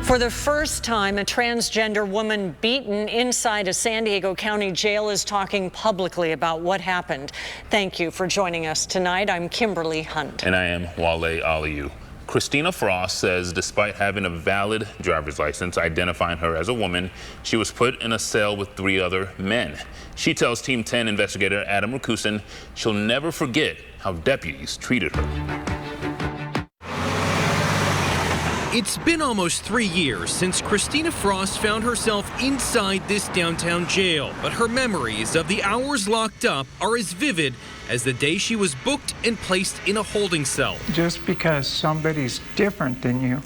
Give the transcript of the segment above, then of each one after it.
For the first time, a transgender woman beaten inside a San Diego County jail is talking publicly about what happened. Thank you for joining us tonight. I'm Kimberly Hunt. And I am Wale Aliyu. Christina Frost says despite having a valid driver's license identifying her as a woman, she was put in a cell with 3 other men. She tells Team 10 investigator Adam Rakusin she'll never forget how deputies treated her. It's been almost 3 years since Christina Frost found herself inside this downtown jail, but her memories of the hours locked up are as vivid as the day she was booked and placed in a holding cell. Just because somebody's different than you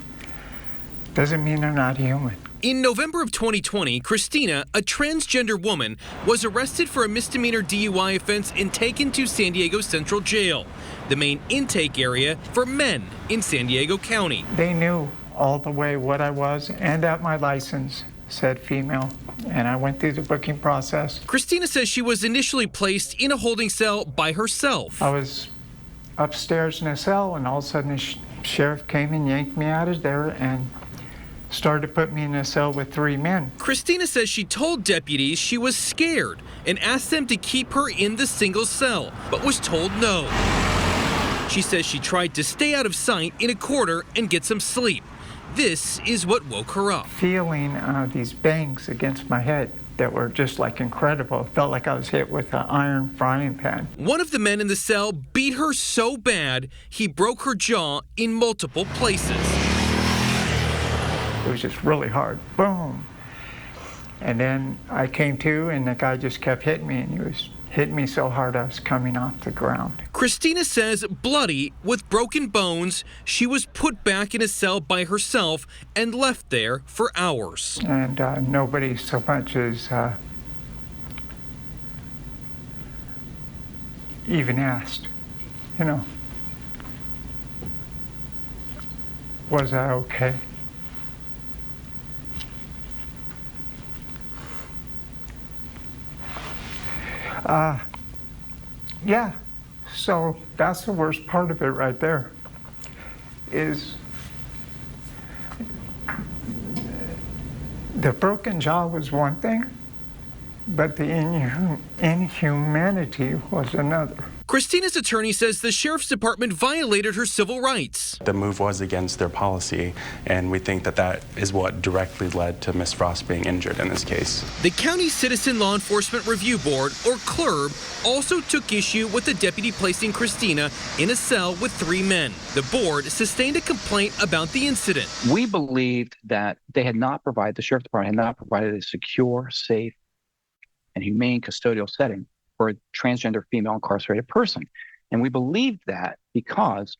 doesn't mean they're not human. In November of 2020, Christina, a transgender woman, was arrested for a misdemeanor DUI offense and taken to San Diego Central Jail, the main intake area for men in San Diego County. They knew all the way what I was, and that my license said female, and I went through the booking process. Christina says she was initially placed in a holding cell by herself. I was upstairs in a cell, and all of a sudden the sheriff came and yanked me out of there and started to put me in a cell with 3 men. Christina says she told deputies she was scared and asked them to keep her in the single cell, but was told no. She says she tried to stay out of sight in a corner and get some sleep. This is what woke her up. Feeling these bangs against my head that were just like incredible. It felt like I was hit with an iron frying pan. One of the men in the cell beat her so bad, he broke her jaw in multiple places. It was just really hard. Boom. And then I came to, and the guy just kept hitting me, and he was hitting me so hard I was coming off the ground. Christina says, bloody, with broken bones, she was put back in a cell by herself and left there for hours. And nobody so much as even asked, you know, was I okay? Yeah, so that's the worst part of it right there, is the broken jaw was one thing, but the inhumanity was another. Christina's attorney says the sheriff's department violated her civil rights. The move was against their policy, and we think that that is what directly led to Ms. Frost being injured in this case. The County Citizen Law Enforcement Review Board, or CLRB, also took issue with the deputy placing Christina in a cell with 3 men. The board sustained a complaint about the incident. We believed that they had not provided, the sheriff's department had not provided a secure, safe, and humane custodial setting for a transgender female incarcerated person. And we believed that because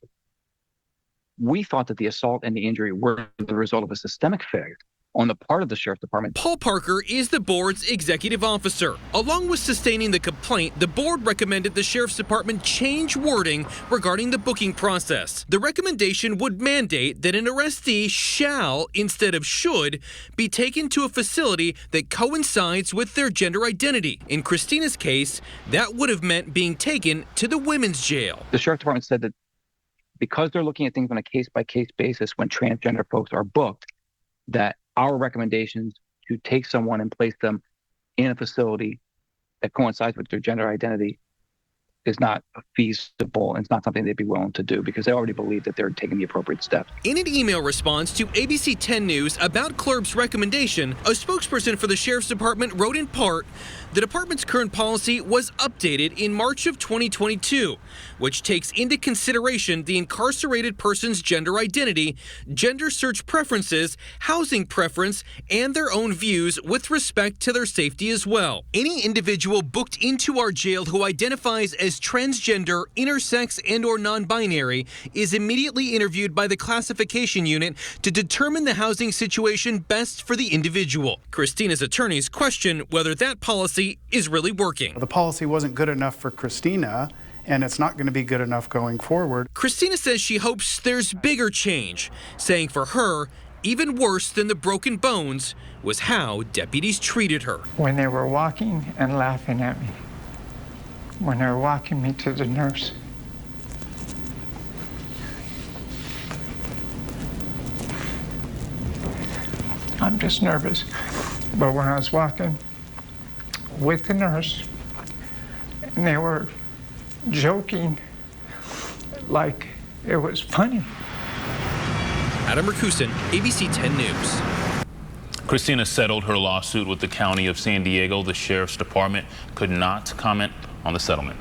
we thought that the assault and the injury were the result of a systemic failure on the part of the sheriff's department. Paul Parker is the board's executive officer. Along with sustaining the complaint, the board recommended the sheriff's department change wording regarding the booking process. The recommendation would mandate that an arrestee shall, instead of should, be taken to a facility that coincides with their gender identity. In Christina's case, that would have meant being taken to the women's jail. The sheriff's department said that because they're looking at things on a case-by-case basis when transgender folks are booked, that our recommendations to take someone and place them in a facility that coincides with their gender identity is not feasible, and it's not something they'd be willing to do because they already believe that they're taking the appropriate steps. In an email response to ABC 10 News about CLRB's recommendation, a spokesperson for the Sheriff's Department wrote in part, the department's current policy was updated in March of 2022, which takes into consideration the incarcerated person's gender identity, gender search preferences, housing preference, and their own views with respect to their safety as well. Any individual booked into our jail who identifies as transgender, intersex, and/or non-binary is immediately interviewed by the classification unit to determine the housing situation best for the individual. Christina's attorneys question whether that policy is really working. The policy wasn't good enough for Christina, and it's not going to be good enough going forward. Christina says she hopes there's bigger change, saying for her, even worse than the broken bones was how deputies treated her. When they were walking and laughing at me, when they were walking me to the nurse, I'm just nervous. But when I was walking with the nurse, and they were joking like it was funny. Adam Rakusin, ABC 10 News. Christina settled her lawsuit with the County of San Diego. The Sheriff's Department could not comment on the settlement.